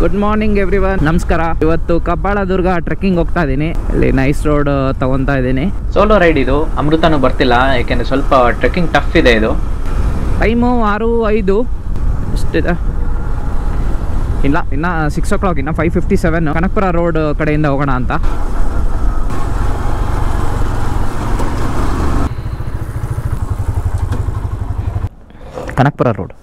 Good morning everyone, ನಮಸ್ಕಾರ. ಇವತ್ತು ಕಬ್ಬಾಳ ದುರ್ಗ trekking ಹೋಗ್ತಾ ಇದ್ದೀನಿ. ಇಲ್ಲಿ ನೈಸ್ ರೋಡ್ ತಗೊಂತಾ ಇದ್ದೀನಿ. ಸೋಲೋ ರೈಡ್ ಇದು. ಅಮೃತನೂ ಬರ್ತಿಲ್ಲ ಯಾಕೆಂದ್ರೆ ಸ್ವಲ್ಪ ಟ್ರೆಕ್ಕಿಂಗ್ ಟಫ್ ಇದೆ. ಇದು ಟೈಮು 6:05 ಅಷ್ಟಿದೆ. ಇಲ್ಲ ಇನ್ನು 6 o'clock, ಇನ್ನು 5:57. ಕನಕಪುರ ರೋಡ್ ಕಡೆಯಿಂದ ಹೋಗೋಣ ಅಂತ. ಕನಕಪುರ ರೋಡ್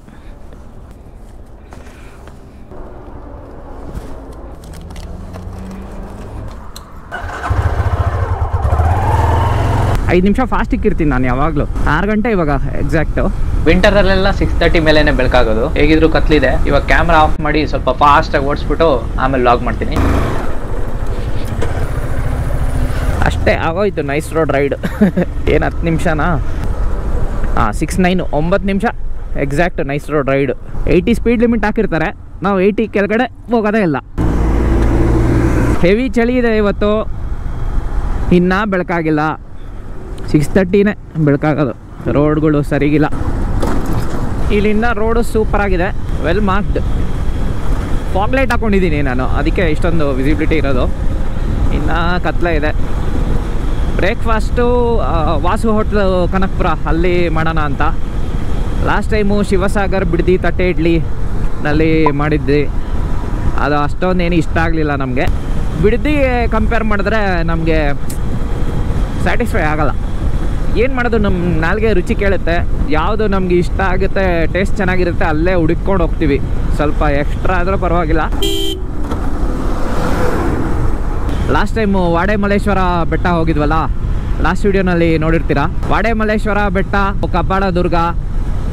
5 ನಿಮಿಷ ಫಾಸ್ಟಿಗೆ ಇರ್ತೀನಿ ನಾನು ಯಾವಾಗಲೂ. 6 ಗಂಟೆ ಇವಾಗ ಎಕ್ಸಾಕ್ಟು. ವಿಂಟರಲ್ಲೆಲ್ಲ 6:30 ಮೇಲೇನೆ ಬೆಳಕಾಗೋದು. ಹೇಗಿದ್ರು ಕತ್ಲಿದೆ. ಇವಾಗ ಕ್ಯಾಮ್ರಾ ಆಫ್ ಮಾಡಿ ಸ್ವಲ್ಪ ಫಾಸ್ಟಾಗಿ ಓಡಿಸ್ಬಿಟ್ಟು ಆಮೇಲೆ ಲಾಗ್ ಮಾಡ್ತೀನಿ. ಅಷ್ಟೇ ಆಗೋಯ್ತು ನೈಸ್ ರೋಡ್ ರೈಡ್. ಏನು 10 ನಿಮಿಷನಾ? 6:09 9 ನಿಮಿಷ exact nice road ride. 80 speed limit ಹಾಕಿರ್ತಾರೆ, ನಾವು 80 ಕೆಳಗಡೆ ಹೋಗೋದೇ ಇಲ್ಲ. ಹೆವಿ ಚಳಿ ಇದೆ ಇವತ್ತು, ಇನ್ನೂ ಬೆಳಕಾಗಿಲ್ಲ. 6:30ನೇ ಬೆಳಕಾಗೋದು. ರೋಡ್ಗಳು ಸರಿಗಿಲ್ಲ. ಇಲ್ಲಿಂದ ರೋಡು ಸೂಪರಾಗಿದೆ, ವೆಲ್ ಮಾರ್ಕ್ಡ್. ಫಾಗ್ ಲೈಟ್ ಹಾಕ್ಕೊಂಡಿದ್ದೀನಿ ನಾನು, ಅದಕ್ಕೆ ಇಷ್ಟೊಂದು ವಿಸಿಬಿಲಿಟಿ ಇರೋದು. ಇನ್ನು ಕತ್ಲೆ ಇದೆ. ಬ್ರೇಕ್ಫಾಸ್ಟು ವಾಸು ಹೋಟ್ಲು ಕನಕಪುರ, ಅಲ್ಲಿ ಮಾಡೋಣ ಅಂತ. ಲಾಸ್ಟ್ ಟೈಮು ಶಿವಸಾಗರ್ ಬಿಡದಿ ತಟ್ಟೆ ಇಡ್ಲಿ ನಲ್ಲಿ ಮಾಡಿದ್ವಿ. ಅದು ಅಷ್ಟೊಂದೇನು ಇಷ್ಟ ಆಗಲಿಲ್ಲ ನಮಗೆ. ಬಿಡದಿ ಕಂಪೇರ್ ಮಾಡಿದ್ರೆ ನಮಗೆ ಸ್ಯಾಟಿಸ್ಫೈ ಆಗಲ್ಲ. ಏನು ಮಾಡೋದು, ನಮ್ಮ ನಾಲ್ಗೆ ರುಚಿ ಕೇಳುತ್ತೆ. ಯಾವುದು ನಮ್ಗೆ ಇಷ್ಟ ಆಗುತ್ತೆ, ಟೇಸ್ಟ್ ಚೆನ್ನಾಗಿರುತ್ತೆ, ಅಲ್ಲೇ ಹುಡುಕೊಂಡು ಹೋಗ್ತೀವಿ. ಸ್ವಲ್ಪ ಎಕ್ಸ್ಟ್ರಾ ಆದರೂ ಪರವಾಗಿಲ್ಲ. ಲಾಸ್ಟ್ ಟೈಮು ವಾಡೆಮಲ್ಲೇಶ್ವರ ಬೆಟ್ಟ ಹೋಗಿದ್ವಲ್ಲ, ಲಾಸ್ಟ್ ವಿಡಿಯೋನಲ್ಲಿ ನೋಡಿರ್ತೀರ. ವಾಡೆಮಲ್ಲೇಶ್ವರ ಬೆಟ್ಟ, ಕಬ್ಬಾಳ ದುರ್ಗ,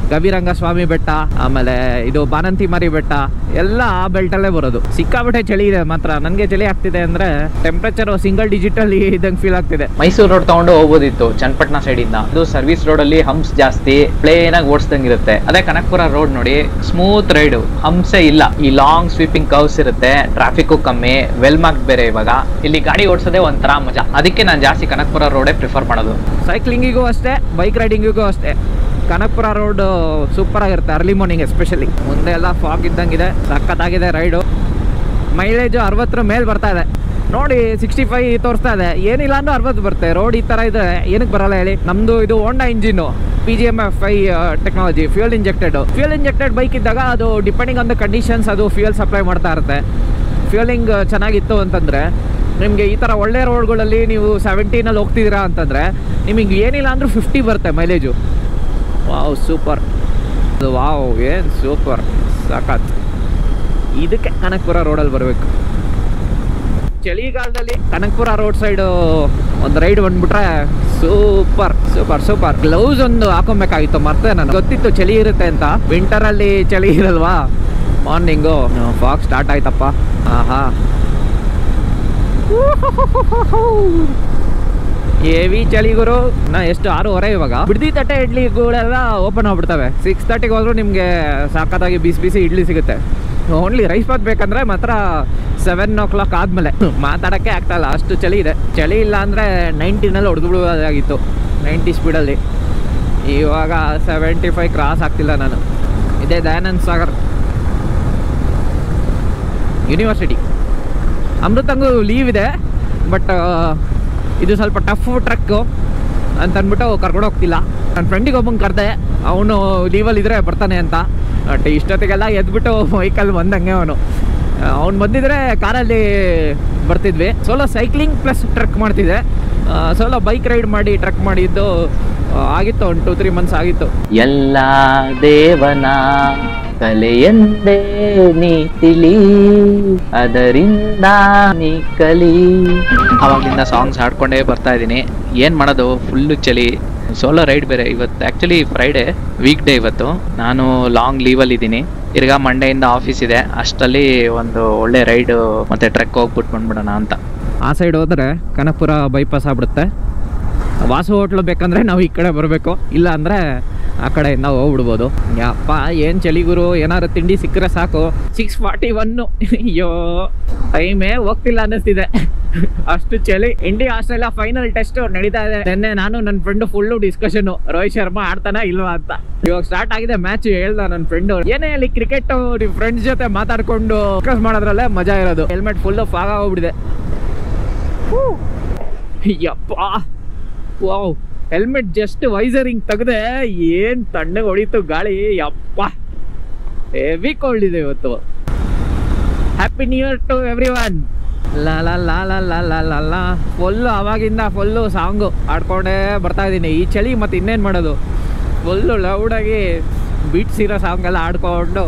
ಗವಿರಂಗ ಸ್ವಾಮಿ ಬೆಟ್ಟ, ಆಮೇಲೆ ಇದು ಬಾನಂತಿ ಮರಿ ಬೆಟ್ಟ, ಎಲ್ಲ ಆ ಬೆಲ್ಟಲ್ಲೇ ಬರೋದು. ಸಿಕ್ಕಾಬಿಟ್ಟೆ ಚಳಿ ಇದೆ ಮಾತ್ರ. ನನಗೆ ಚಳಿ ಆಗ್ತಿದೆ ಅಂದರೆ ಟೆಂಪ್ರೇಚರ್ ಸಿಂಗಲ್ ಡಿಜಿಟಲ್ಲಿ ಇದ್ದಂಗೆ ಫೀಲ್ ಆಗ್ತಿದೆ. ಮೈಸೂರು ರೋಡ್ ತಗೊಂಡು ಹೋಗ್ಬೋದಿತ್ತು ಚನ್ನಪಟ್ಟಣ ಸೈಡಿಂದ. ಇದು ಸರ್ವಿಸ್ ರೋಡಲ್ಲಿ ಹಂಪ್ಸ್ ಜಾಸ್ತಿ, ಪ್ಲೇನ್ ಆಗಿ ಓಡಿಸ್ದಂಗೆ ಇರುತ್ತೆ. ಅದೇ ಕನಕಪುರ ರೋಡ್ ನೋಡಿ, ಸ್ಮೂತ್ ರೈಡ್, ಹಂಪ್ಸೇ ಇಲ್ಲ. ಈ ಲಾಂಗ್ ಸ್ವೀಪಿಂಗ್ ಕರ್ವ್ಸ್ ಇರುತ್ತೆ, ಟ್ರಾಫಿಕ್ ಕಮ್ಮಿ, ವೆಲ್ ಮಾರ್ಕ್ ಬೇರೆ. ಇವಾಗ ಇಲ್ಲಿ ಗಾಡಿ ಓಡಿಸೋದೇ ಒಂಥರ ಮಜಾ. ಅದಕ್ಕೆ ನಾನು ಜಾಸ್ತಿ ಕನಕಪುರ ರೋಡೇ ಪ್ರಿಫರ್ ಮಾಡೋದು. ಸೈಕ್ಲಿಂಗಿಗೂ ಅಷ್ಟೇ, ಬೈಕ್ ರೈಡಿಂಗಿಗೂ ಅಷ್ಟೇ. ಕನಕಪುರ ರೋಡ್ ಸೂಪರ್ ಆಗಿರುತ್ತೆ, ಅರ್ಲಿ ಮಾರ್ನಿಂಗ್ ಎಸ್ಪೆಷಲಿ. ಮುಂದೆ ಎಲ್ಲ ಫಾಗ್ ಇದ್ದಂಗಿದೆ, ಸಖತ್ತಾಗಿದೆ ರೈಡು. ಮೈಲೇಜು 60 ಮೇಲೆ ಬರ್ತಾ ಇದೆ ನೋಡಿ. 65 ತೋರಿಸ್ತಾ ಇದೆ. ಏನಿಲ್ಲ ಅಂದ್ರೆ 60 ಬರುತ್ತೆ. ರೋಡ್ ಈ ಥರ ಇದೆ, ಏನಕ್ಕೆ ಬರಲ್ಲ ಹೇಳಿ? ನಮ್ಮದು ಇದು Honda engine, PGM-FI technology, fuel injected bike ಇದ್ದಾಗ ಅದು ಡಿಪೆಂಡಿಂಗ್ ಆನ್ ದ ಕಂಡೀಷನ್ಸ್ ಅದು ಫ್ಯೂಯಲ್ ಸಪ್ಲೈ ಮಾಡ್ತಾ ಇರುತ್ತೆ. ಫ್ಯೂಯಲಿಂಗ್ ಚೆನ್ನಾಗಿತ್ತು ಅಂತಂದರೆ ನಿಮಗೆ ಈ ಥರ ಒಳ್ಳೆ ರೋಡ್ಗಳಲ್ಲಿ ನೀವು 70ನಲ್ಲಿ ಹೋಗ್ತಿದ್ದೀರಾ ಅಂತಂದರೆ ನಿಮಗೆ ಏನಿಲ್ಲ ಅಂದರೂ 50 ಬರುತ್ತೆ ಮೈಲೇಜು. ವಾವ್ ಸೂಪರ್, ವಾವ್ ಏನು ಸೂಪರ್, ಸಾಕಾತ್. ಇದಕ್ಕೆ ಕನಕಪುರ ರೋಡಲ್ಲಿ ಬರಬೇಕು. ಚಳಿಗಾಲದಲ್ಲಿ ಕನಕಪುರ ರೋಡ್ ಸೈಡು ಒಂದು ರೈಡ್ ಬಂದ್ಬಿಟ್ರೆ ಸೂಪರ್ ಸೂಪರ್ ಸೂಪರ್. ಗ್ಲೌಸ್ ಒಂದು ಹಾಕೊಬೇಕಾಗಿತ್ತು, ಮರ್ತೇ ನಾನು. ಗೊತ್ತಿತ್ತು ಚಳಿ ಇರುತ್ತೆ ಅಂತ. ವಿಂಟರಲ್ಲಿ ಚಳಿ ಇರಲ್ವಾ. ಮಾರ್ನಿಂಗು ಫಾಗ್ ಸ್ಟಾರ್ಟ್ ಆಯ್ತಪ್ಪ. ಆಹಾ, ಹೆವಿ ಚಳಿ ಗುರು. ಎಷ್ಟು 6:30 ಇವಾಗ. ಬಿಡದಿ ತಟ್ಟೆ ಇಡ್ಲಿಗಳೆಲ್ಲ ಓಪನ್ ಆಗ್ಬಿಡ್ತವೆ. 6:30ಗೆ ಹೋದ್ರು ನಿಮಗೆ ಸಾಕಾಗಿ ಬಿಸಿ ಇಡ್ಲಿ ಸಿಗುತ್ತೆ. ಓನ್ಲಿ ರೈಸ್ ಬಾತ್ ಬೇಕಂದ್ರೆ ಮಾತ್ರ 7 o'clock ಆದಮೇಲೆ. ಮಾತಾಡೋಕ್ಕೆ ಆಗ್ತಾಯಿಲ್ಲ, ಅಷ್ಟು ಚಳಿ ಇದೆ. ಚಳಿ ಇಲ್ಲ ಅಂದರೆ 90ನಲ್ಲಿ ಹೊಡೆದು ಬಿಡೋದಾಗಿತ್ತು, 90 ಸ್ಪೀಡಲ್ಲಿ. ಇವಾಗ 75 ಕ್ರಾಸ್ ಆಗ್ತಿಲ್ಲ ನಾನು. ಇದೇ ದಯಾನಂದ ಸಾಗರ್ ಯೂನಿವರ್ಸಿಟಿ. ಅಮೃತಂಗೂ ಲೀವ್ ಇದೆ, ಬಟ್ ಇದು ಸ್ವಲ್ಪ ಟಫ್ ಟ್ರಕ್ಕು ಅಂತ ಅಂದ್ಬಿಟ್ಟು ಕರ್ಕೊಂಡು ಹೋಗ್ತಿಲ್ಲ. ನನ್ನ ಫ್ರೆಂಡಿಗೆ ಒಬ್ಬಂಗೆ ಕರೆದೆ, ಅವನು ಲೀವಲ್ಲಿದ್ದರೆ ಬರ್ತಾನೆ ಅಂತ. ಬಟ್ ಇಷ್ಟೊತ್ತಿಗೆಲ್ಲ ಎದ್ಬಿಟ್ಟು ವೆಹಿಕಲ್ ಬಂದಂಗೆ ಅವ್ನು ಬಂದಿದ್ರೆ ಕಾರಲ್ಲಿ ಬರ್ತಿದ್ವಿ. ಸೋಲೋ ಸೈಕ್ಲಿಂಗ್ ಪ್ಲಸ್ ಟ್ರಕ್ ಮಾಡ್ತಿದ್ದೆ. ಸೋಲೋ ಬೈಕ್ ರೈಡ್ ಮಾಡಿ ಟ್ರಕ್ ಮಾಡಿದ್ದು ಆಗಿತ್ತು, ಒಂದು 2-3 ಮಂತ್ಸ್ ಆಗಿತ್ತು. ಎಲ್ಲ ದೇವನ ಕಲೆಯಂದೇ ನೀ ತಿಳಿ, ಅದರಿಂದ ನೀ ಕಲಿ. ಅವಾಗಿಂದ ಸಾಂಗ್ಸ್ ಹಾಡ್ಕೊಂಡೇ ಬರ್ತಾ ಇದ್ದೀನಿ. ಏನು ಮಾಡೋದು, ಫುಲ್ಲು ಚಳಿ. ಸೋಲೋ ರೈಡ್ ಬೇರೆ ಇವತ್ತು. ಆ್ಯಕ್ಚುಲಿ ಫ್ರೈಡೇ, ವೀಕ್ ಡೇ ಇವತ್ತು. ನಾನು ಲಾಂಗ್ ಲೀವಲ್ಲಿ ಇದ್ದೀನಿ. ತಿರ್ಗಾ ಮಂಡೆಯಿಂದ ಆಫೀಸ್ ಇದೆ. ಅಷ್ಟರಲ್ಲಿ ಒಂದು ಒಳ್ಳೆ ರೈಡು ಮತ್ತು ಟ್ರೆಕ್ ಹೋಗ್ಬಿಟ್ಟು ಬಂದ್ಬಿಡೋಣ ಅಂತ. ಆ ಸೈಡ್ ಹೋದರೆ ಕನಕಪುರ ಬೈಪಾಸ್ ಆಗ್ಬಿಡುತ್ತೆ. ವಾಸು ಹೋಟ್ಲು ಬೇಕಂದ್ರೆ ನಾವು ಈ ಕಡೆ ಬರಬೇಕು, ಇಲ್ಲ ಅಂದರೆ ಆ ಕಡೆಯಿಂದ ಹೋಗ್ಬಿಡ್ಬೋದು. ಯಪ್ಪ ಏನು ಚಳಿ ಗುರು, ಏನಾದ್ರು ತಿಂಡಿ ಸಿಕ್ಕರೆ ಸಾಕು. 6:41 ಅಯ್ಯೋ ಟೈಮೇ ಹೋಗ್ತಿಲ್ಲ ಅನ್ನಿಸ್ತಿದೆ, ಅಷ್ಟು ಚಳಿ. ಇಂಡಿಯಾ ಆಸ್ಟ್ರೇಲಿಯಾ ಫೈನಲ್ ಟೆಸ್ಟ್ ನಡೀತಾ ಇದೆ. ನಿನ್ನೆ ನಾನು ನನ್ನ friend full discussion, Rohit Sharma ಆಡ್ತಾನ ಇಲ್ವಾ ಅಂತ. ಇವಾಗ ಸ್ಟಾರ್ಟ್ ಆಗಿದೆ ಮ್ಯಾಚ್. ಹೇಳ್ದ ನನ್ನ ಫ್ರೆಂಡ್, ಏನೇ ಅಲ್ಲಿ ಕ್ರಿಕೆಟ್ ನಿಮ್ಮ ಫ್ರೆಂಡ್ಸ್ ಜೊತೆ ಮಾತಾಡ್ಕೊಂಡು ಫೋಕಸ್ ಮಾಡೋದ್ರಲ್ಲೇ ಮಜಾ ಇರೋದು. ಹೆಲ್ಮೆಟ್ ಫುಲ್ಲು ಫಾಗ್ ಆಗೋಗ್ಬಿಟ್ಟಿದೆ. ಯಪ್ಪ ವಾವ್, ಹೆಲ್ಮೆಟ್ ಜಸ್ಟ್ ವೈಸರಿಂಗ್ ತೆಗ್ದೆ, ಏನ್ ತಣ್ಣಗೆ ಹೊಡಿತು ಗಾಳಿ. ಯಪ್ಪ ಹೆವಿ ಕೋಲ್ಡ್ ಇದೆ ಇವತ್ತು. Happy new year to everyone. ಲಾ ಲಾ ಲಾ ಲಾ ಲಾ ಲಾ ಲಾ ಲಾ. ಫುಲ್ಲು ಅವಾಗಿಂದ ಫುಲ್ಲು ಸಾಂಗು ಆಡ್ಕೊಂಡೇ ಬರ್ತಾ ಇದ್ದೀನಿ. ಈ ಚಳಿ ಮತ್ತೆ ಇನ್ನೇನು ಮಾಡೋದು, ಫುಲ್ಲು ಲೌಡಾಗಿ ಬೀಟ್ಸ್ ಇರೋ ಸಾಂಗ್ ಎಲ್ಲ ಆಡ್ಕೊಂಡು,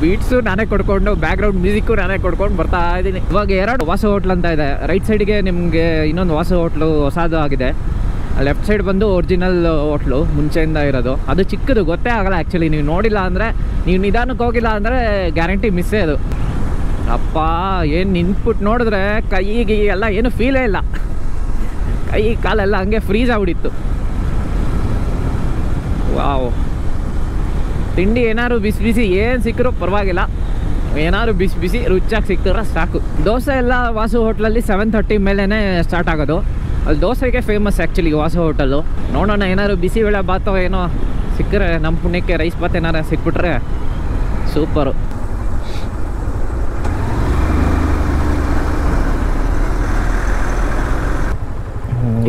ಬೀಟ್ಸು ನಾನೇ ಕೊಡ್ಕೊಂಡು, ಬ್ಯಾಕ್ಗ್ರೌಂಡ್ ಮ್ಯೂಸಿಕ್ಕು ನಾನೇ ಕೊಡ್ಕೊಂಡು ಬರ್ತಾ ಇದ್ದೀನಿ. ಇವಾಗ 2 ವಾಸು ಹೋಟ್ಲ್ ಅಂತ ಇದೆ. ರೈಟ್ ಸೈಡ್ಗೆ ನಿಮಗೆ ಇನ್ನೊಂದು ವಾಸು ಹೋಟ್ಲು ಹೊಸದು ಆಗಿದೆ. ಲೆಫ್ಟ್ ಸೈಡ್ ಬಂದು ಒರಿಜಿನಲ್ ಹೋಟ್ಲು ಮುಂಚೆಯಿಂದ ಇರೋದು. ಅದು ಚಿಕ್ಕದು, ಗೊತ್ತೇ ಆಗಲ್ಲ ಆ್ಯಕ್ಚುಲಿ. ನೀವು ನೋಡಿಲ್ಲ ಅಂದರೆ, ನೀವು ನಿಧಾನಕ್ಕೆ ಹೋಗಿಲ್ಲ ಅಂದರೆ ಗ್ಯಾರಂಟಿ ಮಿಸ್ಸೇ ಅದು. ಅಪ್ಪ ಏನು ನಿಂತ್ಬಿಟ್ಟು ನೋಡಿದ್ರೆ ಕೈಗೆ ಎಲ್ಲ ಏನು ಫೀಲೇ ಇಲ್ಲ, ಕೈ ಕಾಲೆಲ್ಲ ಹಂಗೆ ಫ್ರೀಸ್ ಆಗ್ಬಿಟ್ಟಿತ್ತು. ವಾವ್, ತಿಂಡಿ ಏನಾದ್ರು ಬಿಸಿ ಬಿಸಿ ಏನು ಸಿಕ್ಕರೂ ಪರವಾಗಿಲ್ಲ, ಏನಾದ್ರು ಬಿಸಿ ಬಿಸಿ ರುಚಿಯಾಗಿ ಸಿಕ್ಕಿದ್ರೆ ಸಾಕು. ದೋಸೆ ಎಲ್ಲ ವಾಸು ಹೋಟ್ಲಲ್ಲಿ 7:30 ಮೇಲೇ ಸ್ಟಾರ್ಟ್ ಆಗೋದು. ಅಲ್ಲಿ ದೋಸೆಗೆ ಫೇಮಸ್ ಆ್ಯಕ್ಚುಲಿ ವಾಸು ಹೋಟೆಲ್ಲು. ನೋಡೋಣ ಏನಾದ್ರು ಬಿಸಿಬೇಳೆ ಬಾತೋ ಏನೋ ಸಿಕ್ಕರೆ, ನಮ್ಮ ಪುಣ್ಯಕ್ಕೆ ರೈಸ್ ಬಾತ್ ಏನಾರು ಸಿಕ್ಬಿಟ್ರೆ ಸೂಪರು.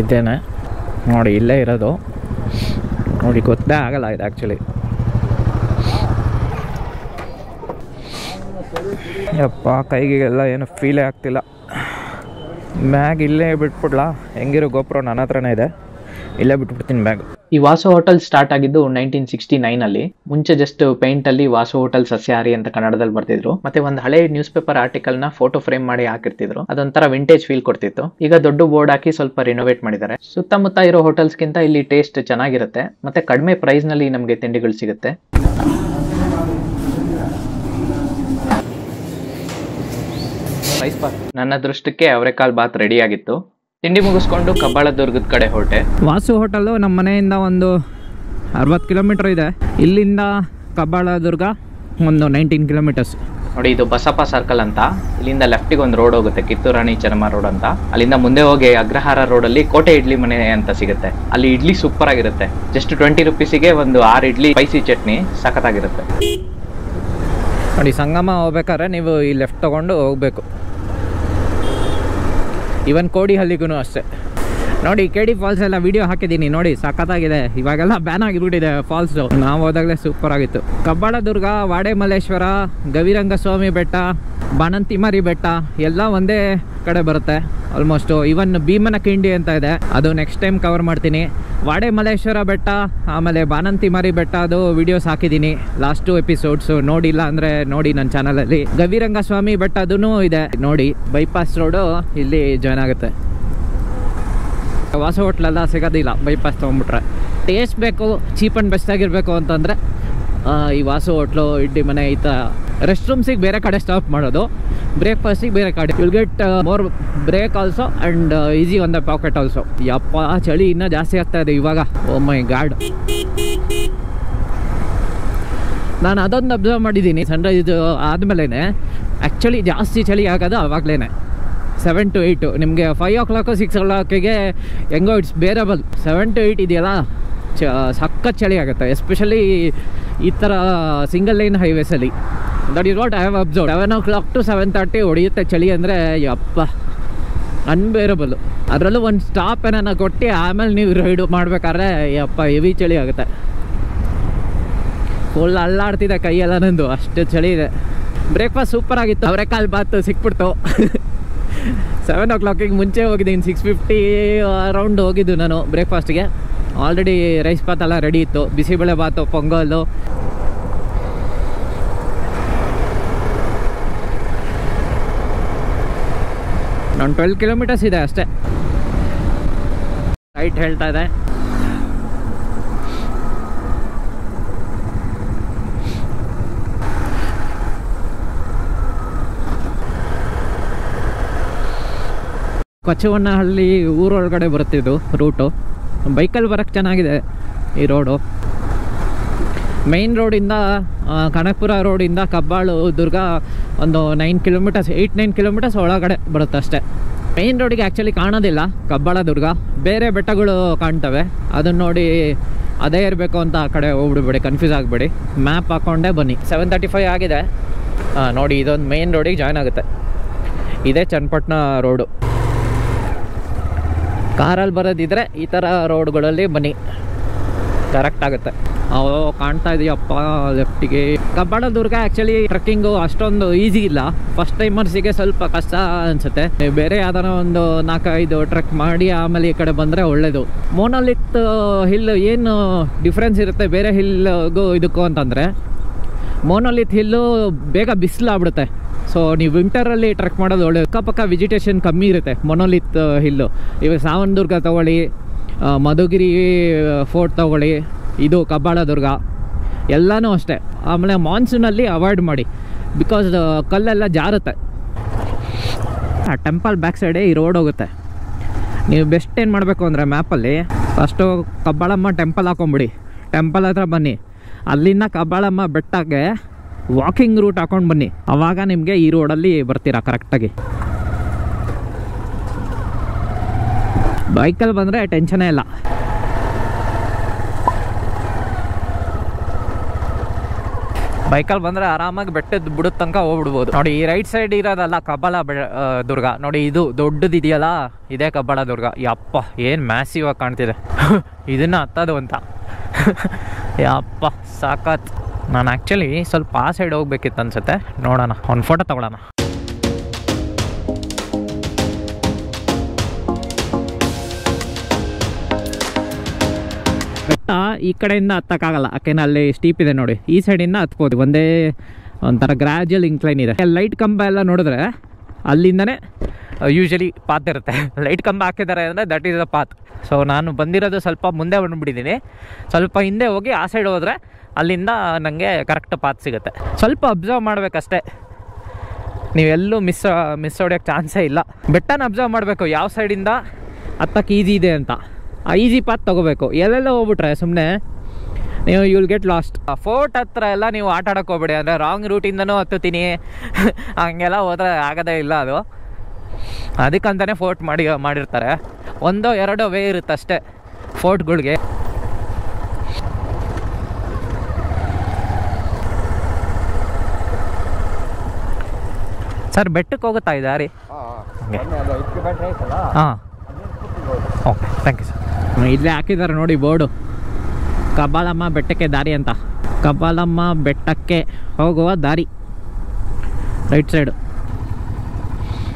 ಇದ್ದೇನೆ ನೋಡಿ, ಇಲ್ಲೇ ಇರೋದು ನೋಡಿ, ಗೊತ್ತೇ ಆಗಲ್ಲ ಇದು ಆ್ಯಕ್ಚುಲಿ. ಯಪ್ಪ ಕೈಗೆಲ್ಲ ಏನು ಫೀಲೇ ಆಗ್ತಿಲ್ಲ. ಬ್ಯಾಗ್ ಇಲ್ಲೇ ಬಿಟ್ಬಿಡ್ಲಾ, ಹೆಂಗಿರೋ ಗೋಪ್ರೋ ನನ್ನ ಹತ್ರನೇ ಇದೆ, ಇಲ್ಲೇ ಬಿಟ್ಬಿಡ್ತೀನಿ ಬ್ಯಾಗ್. ಈ ವಾಸು ಹೋಟೆಲ್ ಸ್ಟಾರ್ಟ್ ಆಗಿದ್ದು 1969 ಅಲ್ಲಿ. ಮುಂಚೆ ಜಸ್ಟ್ ಪೇಂಟ್ ಅಲ್ಲಿ ವಾಸು ಹೋಟೆಲ್ ಸಸ್ಯಾಹಾರಿ ಅಂತ ಕನ್ನಡದಲ್ಲಿ ಬರ್ತಿದ್ರು. ಮತ್ತೆ ಒಂದು ಹಳೆ ನ್ಯೂಸ್ ಪೇಪರ್ ಆರ್ಟಿಕಲ್ ನ ಫೋಟೋ ಫ್ರೇಮ್ ಮಾಡಿ ಹಾಕಿರ್ತಿದ್ರು. ಅದೊಂಥರ ವಿಂಟೇಜ್ ಫೀಲ್ ಕೊಡ್ತಿತ್ತು. ಈಗ ದೊಡ್ಡ ಬೋರ್ಡ್ ಹಾಕಿ ಸ್ವಲ್ಪ ರಿನೋವೇಟ್ ಮಾಡಿದ್ದಾರೆ. ಸುತ್ತಮುತ್ತ ಇರೋ ಹೋಟೆಲ್ಸ್ ಗಿಂತ ಇಲ್ಲಿ ಟೇಸ್ಟ್ ಚೆನ್ನಾಗಿರುತ್ತೆ, ಮತ್ತೆ ಕಡಿಮೆ ಪ್ರೈಸ್ ನಲ್ಲಿ ನಮಗೆ ತಿಂಡಿಗಳು ಸಿಗುತ್ತೆ. ನನ್ನ ದೃಷ್ಟಕ್ಕೆ ಅವರೆಕಾಳು ಬಾತ್ ರೆಡಿ ಆಗಿತ್ತು. ತಿಂಡಿ ಮುಗಿಸ್ಕೊಂಡು ಕಬ್ಬಾಳದುರ್ಗದ ಕಡೆ ಹೊರಟೆ. ವಾಸು ಹೋಟೆಲ್ಲು ನಮ್ಮ ಮನೆಯಿಂದ ಒಂದು 60 ಕಿಲೋಮೀಟರ್ ಇದೆ. ಇಲ್ಲಿಂದ ಕಬ್ಬಾಳದುರ್ಗ ಒಂದು 19 ಕಿಲೋಮೀಟರ್ಸ್. ನೋಡಿ, ಇದು ಬಸಪ್ಪ ಸರ್ಕಲ್ ಅಂತ. ಇಲ್ಲಿಂದ ಲೆಫ್ಟಿಗೆ ಒಂದು ರೋಡ್ ಹೋಗುತ್ತೆ, ಕಿತ್ತೂರಾಣಿ ಚೆನ್ನಮ್ಮ ರೋಡ್ ಅಂತ. ಅಲ್ಲಿಂದ ಮುಂದೆ ಹೋಗಿ ಅಗ್ರಹಾರ ರೋಡಲ್ಲಿ ಕೋಟೆ ಇಡ್ಲಿ ಮನೆ ಅಂತ ಸಿಗುತ್ತೆ. ಅಲ್ಲಿ ಇಡ್ಲಿ ಸೂಪರ್ ಆಗಿರುತ್ತೆ. ಜಸ್ಟ್ 20 ರೂಪೀಸಿಗೆ ಒಂದು 6 ಇಡ್ಲಿ, ಸ್ಪೈಸಿ ಚಟ್ನಿ ಸಖತ್ತಾಗಿರುತ್ತೆ. ನೋಡಿ, ಸಂಗಮ ಹೋಗ್ಬೇಕಾದ್ರೆ ನೀವು ಈ ಲೆಫ್ಟ್ ತೊಗೊಂಡು ಹೋಗಬೇಕು. ಇವನ್ ಕೋಡಿಹಳ್ಳಿಗೂ ಅಷ್ಟೇ. ನೋಡಿ, KD ಫಾಲ್ಸ್ ಎಲ್ಲ ವಿಡಿಯೋ ಹಾಕಿದ್ದೀನಿ ನೋಡಿ, ಸಖತ್ತಾಗಿದೆ. ಇವಾಗೆಲ್ಲ ಬ್ಯಾನ್ ಆಗಿಬಿಟ್ಟಿದೆ ಫಾಲ್ಸು. ನಾವು ಹೋದಾಗಲೇ ಸೂಪರ್ ಆಗಿತ್ತು. ಕಬ್ಬಾಳದುರ್ಗ, ವಾಡೆಮಲ್ಲೇಶ್ವರ, ಗವಿರಂಗಸ್ವಾಮಿ ಬೆಟ್ಟ, ಬಾಣಂತಿಮರಿ ಬೆಟ್ಟ ಎಲ್ಲ ಒಂದೇ ಕಡೆ ಬರುತ್ತೆ ಆಲ್ಮೋಸ್ಟು. ಇವನ್ ಭೀಮನಕಿಂಡಿ ಅಂತ ಇದೆ, ಅದು ನೆಕ್ಸ್ಟ್ ಟೈಮ್ ಕವರ್ ಮಾಡ್ತೀನಿ. ವಾಡೆಮಲ್ಲೇಶ್ವರ ಬೆಟ್ಟ, ಆಮೇಲೆ ಬಾಣಂತಿಮರಿ ಬೆಟ್ಟ, ಅದು ವಿಡಿಯೋಸ್ ಹಾಕಿದ್ದೀನಿ ಲಾಸ್ಟ್ 2 ಎಪಿಸೋಡ್ಸು. ನೋಡಿಲ್ಲ ಅಂದರೆ ನೋಡಿ ನನ್ನ ಚಾನಲಲ್ಲಿ. ಗವಿರಂಗಸ್ವಾಮಿ ಬೆಟ್ಟ ಅದೂ ಇದೆ ನೋಡಿ. ಬೈಪಾಸ್ ರೋಡು ಇಲ್ಲಿ ಜಾಯ್ನ್ ಆಗುತ್ತೆ. ವಾಸು ಹೋಟ್ಲೆಲ್ಲ ಸಿಗೋದಿಲ್ಲ ಬೈಪಾಸ್ ತೊಗೊಂಡ್ಬಿಟ್ರೆ. ಟೇಸ್ಟ್ ಬೇಕು, ಚೀಪ್ ಆ್ಯಂಡ್ ಬೆಸ್ಟ್ ಆಗಿರಬೇಕು ಅಂತಂದರೆ ಈ ವಾಸು ಹೋಟ್ಲು, ಇಡ್ಲಿ ಮನೆ, ಈ ಥರ ರೆಸ್ಟ್ ರೂಮ್ಸಿಗೆ ಬೇರೆ ಕಡೆ ಸ್ಟಾಪ್ ಮಾಡೋದು, ಬ್ರೇಕ್ಫಾಸ್ಟಿಗೆ ಬೇರೆ ಕಡೆ. Will get more break also and easy on the pocket also. ಯಪ್ಪ ಚಳಿ ಇನ್ನೂ ಜಾಸ್ತಿ ಆಗ್ತಾ ಇದೆ ಇವಾಗ. Oh my god. ನಾನು ಅದೊಂದು ಅಬ್ಸರ್ವ್ ಮಾಡಿದ್ದೀನಿ, ಸನ್ರೈಸ್ ಆದಮೇಲೆ ಆ್ಯಕ್ಚುಲಿ ಜಾಸ್ತಿ ಚಳಿ ಆಗೋದು ಆವಾಗಲೇ 7 to 8. ನಿಮಗೆ 5 o'clock 6 o'clockಗೆ ಹೆಂಗೋ ಇಟ್ಸ್ ಬೇರಬಲ್. 7 to 8 ಇದೆಯಲ್ಲ, ಸಖತ್ ಚಳಿ ಆಗುತ್ತೆ. ಎಸ್ಪೆಷಲಿ ಈ ಥರ ಸಿಂಗಲ್ ಲೈನ್ ಹೈವೇಸಲ್ಲಿ. That is what I have observe. 7 o'clock to 7:30 ಹೊಡೆಯುತ್ತೆ ಚಳಿ ಅಂದರೆ, ಯಪ್ಪ ಅನ್ಬೇರಬಲ್ಲು. ಅದರಲ್ಲೂ ಒಂದು ಸ್ಟಾಪ್ ಏನಾನ ಕೊಟ್ಟು ಆಮೇಲೆ ನೀವು ರೈಡ್ ಮಾಡ್ಬೇಕಾದ್ರೆ ಯಪ್ಪ ಹೆವಿ ಚಳಿ ಆಗುತ್ತೆ. ಫುಲ್ ಅಲ್ಲಾಡ್ತಿದೆ ಕೈಯೆಲ್ಲ ನಂದು, ಅಷ್ಟು ಚಳಿ ಇದೆ. ಬ್ರೇಕ್ಫಾಸ್ಟ್ ಸೂಪರ್ ಆಗಿತ್ತು. ಅವರೆಕಾಳು ಬಾತು ಸಿಕ್ಬಿಡ್ತು. 7 o'clock ಮುಂಚೆ ಹೋಗಿದ್ದೀನಿ, 6:50 ಅರೌಂಡ್ ಹೋಗಿದ್ದು ನಾನು ಬ್ರೇಕ್ಫಾಸ್ಟ್ಗೆ. ಆಲ್ರೆಡಿ ರೈಸ್ ಬಾತ್ ಎಲ್ಲ ರೆಡಿ ಇತ್ತು, ಬಿಸಿಬೇಳೆ ಬಾತು, ಪೊಂಗಲ್ಲು. ನಾನು 12 ಕಿಲೋಮೀಟರ್ಸ್ ಇದೆ ಅಷ್ಟೇ. ರೈಟ್ ಹೇಳ್ತಾ ಇದೆ. ಕೊಚ್ಚವನಹಳ್ಳಿ ಊರೊಳಗಡೆ ಬರುತ್ತಿದ್ದು ರೂಟು. ಬೈಕಲ್ಲಿ ಬರೋಕ್ಕೆ ಚೆನ್ನಾಗಿದೆ ಈ ರೋಡು. ಮೈನ್ ರೋಡಿಂದ ಕನಕಪುರ ರೋಡಿಂದ ಕಬ್ಬಾಳು ದುರ್ಗ ಒಂದು 8-9 ಕಿಲೋಮೀಟರ್ಸ್ ಒಳಗಡೆ ಬರುತ್ತೆ ಅಷ್ಟೇ. ಮೈನ್ ರೋಡಿಗೆ ಆ್ಯಕ್ಚುಲಿ ಕಾಣೋದಿಲ್ಲ ಕಬ್ಬಾಳ ದುರ್ಗ, ಬೇರೆ ಬೆಟ್ಟಗಳು ಕಾಣ್ತವೆ. ಅದನ್ನು ನೋಡಿ ಅದೇ ಇರಬೇಕು ಅಂತ ಆ ಕಡೆ ಹೋಗ್ಬಿಡ್ಬೇಡಿ, ಕನ್ಫ್ಯೂಸ್ ಆಗಬೇಡಿ. ಮ್ಯಾಪ್ ಹಾಕ್ಕೊಂಡೇ ಬನ್ನಿ. 7:35 ಆಗಿದೆ. ನೋಡಿ ಇದೊಂದು ಮೈನ್ ರೋಡಿಗೆ ಜಾಯ್ನ್ ಆಗುತ್ತೆ. ಇದೇ ಚನ್ನಪಟ್ಟಣ ರೋಡು. ಕಾರಲ್ಲಿ ಬರೋದಿದ್ರೆ ಈ ಥರ ರೋಡ್ಗಳಲ್ಲಿ ಬನ್ನಿ, ಕರೆಕ್ಟ್ ಆಗುತ್ತೆ. ಅವು ಕಾಣ್ತಾ ಇದೆಯಪ್ಪ ಲೆಫ್ಟಿಗೆ. ಕಬ್ಬಾಳ ದುರ್ಗ ಆ್ಯಕ್ಚುಲಿ ಟ್ರೆಕ್ಕಿಂಗು ಅಷ್ಟೊಂದು ಈಸಿ ಇಲ್ಲ. ಫಸ್ಟ್ ಟೈಮರ್ಸಿಗೆ ಸ್ವಲ್ಪ ಕಷ್ಟ ಅನಿಸುತ್ತೆ. ಬೇರೆ ಯಾವ್ದಾರ ಒಂದು 4-5 ಟ್ರೆಕ್ ಮಾಡಿ ಆಮೇಲೆ ಈ ಕಡೆ ಬಂದರೆ ಒಳ್ಳೆಯದು. ಮೋನೋಲಿತ್ ಹಿಲ್ ಏನು ಡಿಫ್ರೆನ್ಸ್ ಇರುತ್ತೆ ಬೇರೆ ಹಿಲ್ಗೂ ಇದಕ್ಕೂ ಅಂತಂದರೆ, ಮೋನೋಲಿತ್ ಹಿಲ್ಲು ಬೇಗ ಬಿಸಿಲಾಗ್ಬಿಡುತ್ತೆ. ಸೊ ನೀವು ವಿಂಟರಲ್ಲಿ ಟ್ರೆಕ್ ಮಾಡೋದು ಒಳ್ಳೆಯದು. ಅಕ್ಕಪಕ್ಕ ವೆಜಿಟೇಷನ್ ಕಮ್ಮಿ ಇರುತ್ತೆ ಮೋನೋಲಿತ್ ಹಿಲ್ಲು. ಇವಾಗ ಸಾವನದುರ್ಗ ತೊಗೊಳ್ಳಿ, ಮಧುಗಿರಿ ಫೋರ್ಟ್ ತೊಗೊಳ್ಳಿ, ಇದು ಕಬ್ಬಾಳ ದುರ್ಗ ಎಲ್ಲನೂ ಅಷ್ಟೇ. ಆಮೇಲೆ ಮಾನ್ಸೂನಲ್ಲಿ ಅವಾಯ್ಡ್ ಮಾಡಿ, ಬಿಕಾಸ್ ಕಲ್ಲೆಲ್ಲ ಜಾರುತ್ತೆ. ಆ ಟೆಂಪಲ್ ಬ್ಯಾಕ್ ಸೈಡೇ ಈ ರೋಡ್ ಹೋಗುತ್ತೆ. ನೀವು ಬೆಸ್ಟ್ ಏನು ಮಾಡಬೇಕು ಅಂದರೆ ಮ್ಯಾಪಲ್ಲಿ ಫಸ್ಟು ಕಬ್ಬಾಳಮ್ಮ ಟೆಂಪಲ್ ಹಾಕೊಂಬಿಡಿ. ಟೆಂಪಲ್ ಹತ್ರ ಬನ್ನಿ, ಅಲ್ಲಿಂದ ಕಬ್ಬಾಳಮ್ಮ ಬೆಟ್ಟಕ್ಕೆ ವಾಕಿಂಗ್ ರೂಟ್ ಹಾಕೊಂಡು ಬನ್ನಿ. ಆವಾಗ ನಿಮಗೆ ಈ ರೋಡಲ್ಲಿ ಬರ್ತೀರಾ ಕರೆಕ್ಟಾಗಿ. ಬೈಕಲ್ಲಿ ಬಂದರೆ ಟೆನ್ಷನೇ ಇಲ್ಲ. ಬೈಕಲ್ಲಿ ಬಂದರೆ ಆರಾಮಾಗಿ ಬೆಟ್ಟದ ಬುಡದ ತನಕ ಹೋಗ್ಬಿಡ್ಬೋದು. ನೋಡಿ ಈ ರೈಟ್ ಸೈಡ್ ಇರೋದಲ್ಲ ಕಬ್ಬಾಳ ದುರ್ಗ. ನೋಡಿ ಇದು ದೊಡ್ಡದಿದೆಯಲ್ಲ, ಇದೇ ಕಬ್ಬಾಳ ದುರ್ಗ. ಯಪ್ಪ ಏನು ಮ್ಯಾಸಿವ್ ಆಗಿ ಕಾಣ್ತಿದೆ. ಇದನ್ನು ಹತ್ತೋದು ಅಂತ ಯಪ್ಪ ಸಾಕಾತ್. ನಾನು ಆ್ಯಕ್ಚುಲಿ ಸ್ವಲ್ಪ ಆ ಸೈಡ್ ಹೋಗ್ಬೇಕಿತ್ತು ಅನ್ಸುತ್ತೆ. ನೋಡೋಣ, ಒಂದು ಫೋಟೋ ತಗೊಳ್ಳೋಣ. ಬೆಟ್ಟ ಈ ಕಡೆಯಿಂದ ಹತ್ತಕ್ಕಾಗಲ್ಲ, ಯಾಕೆಂದ್ರೆ ಅಲ್ಲಿ ಸ್ಟೀಪ್ ಇದೆ ನೋಡಿ. ಈ ಸೈಡಿಂದ ಹತ್ಬೋದು, ಒಂದೇ ಒಂಥರ ಗ್ರ್ಯಾಜುವಲ್ ಇನ್ಕ್ಲೈನ್ ಇದೆ. ಲೈಟ್ ಕಂಬ ಎಲ್ಲ ನೋಡಿದ್ರೆ ಅಲ್ಲಿಂದನೇ ಯೂಶಲಿ ಪಾತ್ ಇರುತ್ತೆ. ಲೈಟ್ ಕಂಬ ಹಾಕಿದ್ದಾರೆ ಅಂದರೆ that is the path. So ನಾನು ಬಂದಿರೋದು ಸ್ವಲ್ಪ ಮುಂದೆ ಬಂದುಬಿಟ್ಟಿದ್ದೀನಿ. ಸ್ವಲ್ಪ ಹಿಂದೆ ಹೋಗಿ ಆ ಸೈಡ್ ಹೋದರೆ ಅಲ್ಲಿಂದ ನನಗೆ ಕರೆಕ್ಟ್ ಪಾತ್ ಸಿಗುತ್ತೆ. ಸ್ವಲ್ಪ ಅಬ್ಸರ್ವ್ ಮಾಡಬೇಕಷ್ಟೇ, ನೀವೆಲ್ಲೂ ಮಿಸ್ ಹೊಡೆಯೋಕ್ಕೆ ಚಾನ್ಸೇ ಇಲ್ಲ. ಬೆಟ್ಟನ ಅಬ್ಸರ್ವ್ ಮಾಡಬೇಕು, ಯಾವ ಸೈಡಿಂದ ಹತ್ತಕ್ಕೆ ಈಸಿ ಇದೆ ಅಂತ. ಆ ಈಸಿ ಪಾತ್ ತೊಗೋಬೇಕು. ಎಲ್ಲೆಲ್ಲ ಹೋಗ್ಬಿಟ್ರೆ ಸುಮ್ಮನೆ ನೀವು you will get lost. Fort ಹತ್ರ ಎಲ್ಲ ನೀವು ಆಟ ಆಡೋಕ್ಕೆ ಹೋಗ್ಬೇಡಿ. ಅಂದರೆ ರಾಂಗ್ ರೂಟಿಂದನೂ ಹತ್ತುತ್ತೀನಿ ಹಂಗೆಲ್ಲ ಹೋದರೆ ಆಗೋದೇ ಇಲ್ಲ ಅದು. ಅದಕ್ಕಂತಲೇ ಫೋರ್ಟ್ ಮಾಡಿರ್ತಾರೆ. 1-2 ವೇ ಇರುತ್ತೆ ಅಷ್ಟೇ ಫೋರ್ಟ್ಗಳಿಗೆ. ಸರ್ ಬೆಟ್ಟಕ್ಕೆ ಹೋಗುತ್ತಾ ಈ ದಾರಿ? ಹಾಂ ಓಕೆ, ಥ್ಯಾಂಕ್ ಯು ಸರ್. ಇಲ್ಲೇ ಹಾಕಿದ್ದಾರೆ ನೋಡಿ ಬೋರ್ಡು, ಕಬ್ಬಾಳಮ್ಮ ಬೆಟ್ಟಕ್ಕೆ ದಾರಿ ಅಂತ. ಕಬ್ಬಾಳಮ್ಮ ಬೆಟ್ಟಕ್ಕೆ ಹೋಗುವ ದಾರಿ ರೈಟ್ ಸೈಡು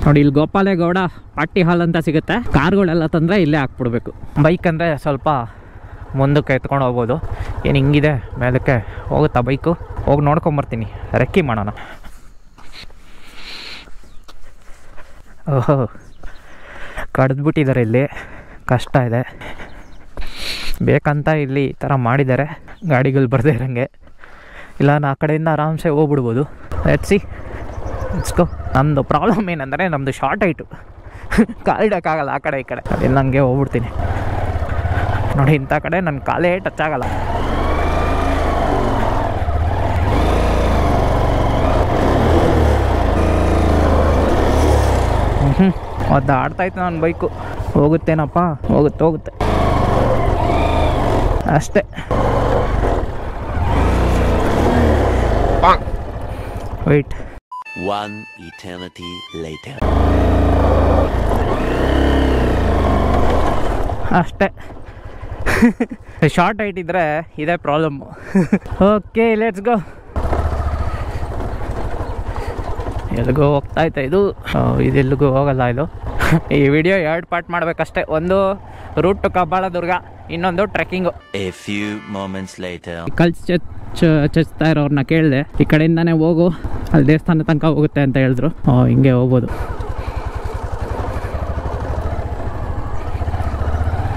ನೋಡಿ. ಇಲ್ಲಿ ಗೋಪಾಲೇಗೌಡ ಪಾರ್ಟಿ ಹಾಲ್ ಅಂತ ಸಿಗುತ್ತೆ. ಕಾರ್ಗಳೆಲ್ಲ ತಂದರೆ ಇಲ್ಲೇ ಹಾಕ್ಬಿಡ್ಬೇಕು. ಬೈಕ್ ಅಂದರೆ ಸ್ವಲ್ಪ ಮುಂದಕ್ಕೆ ಎತ್ಕೊಂಡು ಹೋಗ್ಬೋದು. ಏನು ಹಿಂಗಿದೆ ಮೇಲಕ್ಕೆ ಹೋಗುತ್ತಾ ಬೈಕು? ಹೋಗಿ ನೋಡ್ಕೊಂಬರ್ತೀನಿ, ರೆಕ್ಕಿ ಮಾಡೋಣ. ಓಹೋ ಕಡ್ದ್ಬಿಟ್ಟಿದ್ದಾರೆ, ಇಲ್ಲಿ ಕಷ್ಟ ಇದೆ. ಬೇಕಂತ ಇಲ್ಲಿ ಈ ಥರ ಮಾಡಿದ್ದಾರೆ, ಗಾಡಿಗಳು ಬರದೇ ಇರೋಂಗೆ. ಇಲ್ಲ ಆ ಕಡೆಯಿಂದ ಆರಾಮ್ಸೆ ಹೋಗ್ಬಿಡ್ಬೋದು. Let's go. ನಮ್ಮದು ಪ್ರಾಬ್ಲಮ್ ಏನಂದರೆ ನಮ್ಮದು ಶಾರ್ಟ್ ಹೈಟು, ಕಾಲಿಡೋಕ್ಕಾಗಲ್ಲ ಆ ಕಡೆ ಈ ಕಡೆ. ಅದಿಲ್ಲ ಹಂಗೆ ಹೋಗ್ಬಿಡ್ತೀನಿ ನೋಡಿ. ಇಂಥ ಕಡೆ ನನ್ನ ಕಾಲೇ ಟಚ್ ಆಗಲ್ಲ. ಅದು ಆಡ್ತಾಯಿತ್ತು ನನ್ನ ಬೈಕು. ಹೋಗುತ್ತೇನಪ್ಪ? ಹೋಗುತ್ತೆ ಅಷ್ಟೇ. ವೆಯ್ಟ್. One eternity later. ಅಷ್ಟೇ. ಶಾರ್ಟ್ ಹೈಟ್ ಇದ್ದರೆ ಇದೇ ಪ್ರಾಬ್ಲಮ್ಮು. Okay let's go. ಎಲ್ಲಿಗೂ ಹೋಗ್ತಾಯಿತ್ತು ಇದು, ಇದೆಲ್ಲಿಗೂ ಹೋಗಲ್ಲ ಇದು. ಈ ವಿಡಿಯೋ 2 ಪಾರ್ಟ್ ಮಾಡಬೇಕಷ್ಟೇ. ಒಂದು ರೂಟ್ ಟು ಕಬ್ಬಾಳ ದುರ್ಗ, ಇನ್ನೊಂದು trekking. A few moments later. ಕಲ್ಸ್ ಚಚ್ತಾ ಇರೋರನ್ನ ಕೇಳಿದೆ, ಈ ಕಡೆಯಿಂದಾನೇ ಹೋಗು, ಅಲ್ಲಿ ದೇವಸ್ಥಾನ ತನಕ ಹೋಗುತ್ತೆ ಅಂತ ಹೇಳಿದ್ರು. ಹಿಂಗೆ ಹೋಗ್ಬೋದು.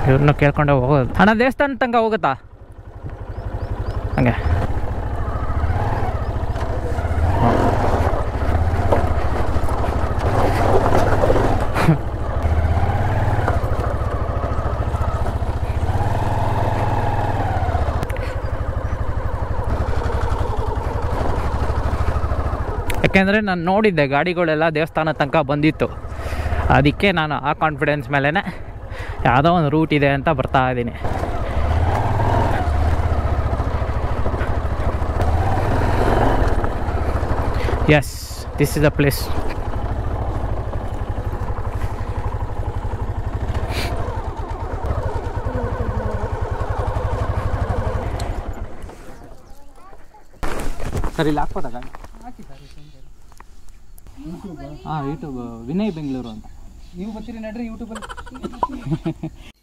ಇವ್ರನ್ನ ಕೇಳ್ಕೊಂಡೆ ಹೋಗೋದು. ಅಣ್ಣ ದೇವಸ್ಥಾನ ತನಕ ಹೋಗುತ್ತಾ? ಹಂಗೆ ಯಾಕೆಂದರೆ ನಾನು ನೋಡಿದ್ದೆ ಗಾಡಿಗಳೆಲ್ಲ ದೇವಸ್ಥಾನ ತನಕ ಬಂದಿತ್ತು, ಅದಕ್ಕೆ ನಾನು ಆ ಕಾನ್ಫಿಡೆನ್ಸ್ ಮೇಲೇ ಯಾವುದೋ ಒಂದು ರೂಟ್ ಇದೆ ಅಂತ ಬರ್ತಾ ಇದ್ದೀನಿ. Yes, this is a place. Sir ಇಲ್ಲಿ ಹಾಕ್ಬೋದಾ ಗಾಡಿ? ಹಾಂ, ಯೂಟ್ಯೂಬ್ ವಿನಯ್ ಬೆಂಗಳೂರು ಅಂತ. ನೀವು ಬರ್ತೀರಿ ನಡ್ರಿ ಯೂಟ್ಯೂಬಲ್ಲಿ.